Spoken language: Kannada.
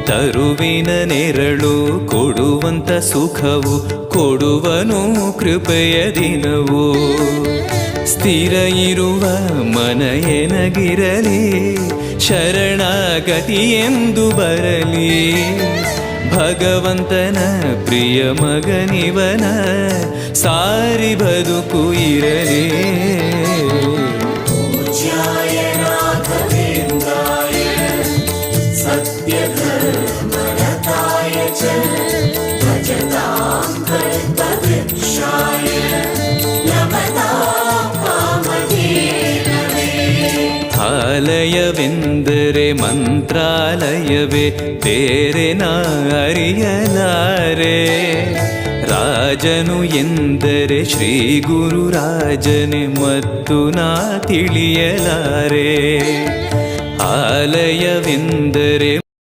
ತರುವಿನ ನೆರಳು ಕೊಡುವಂತ ಸುಖವು ಕೊಡುವನು ಕೃಪೆಯ ದಿನವು. ಸ್ಥಿರ ಇರುವ ಮನ ಎನಗಿರಲಿ, ಶರಣಾಗತಿ ಎಂದು ಬರಲಿ. ಭಗವಂತನ ಪ್ರಿಯ ಮಗನಿವನ ಸಾರಿ ಬದುಕು ಇರಲಿ. ಆಲಯವೆಂದರೆ ಮಂತ್ರಾಲಯವೇ, ಬೇರೆ ನಾ ಅರಿಯಲಾರೆ. ರಾಜನು ಎಂದರೆ ಶ್ರೀ ಗುರುರಾಜನೇ ಮತ್ತು ನಾ ತಿಳಿಯಲಾರೆ. ಆಲಯವೆಂದರೆ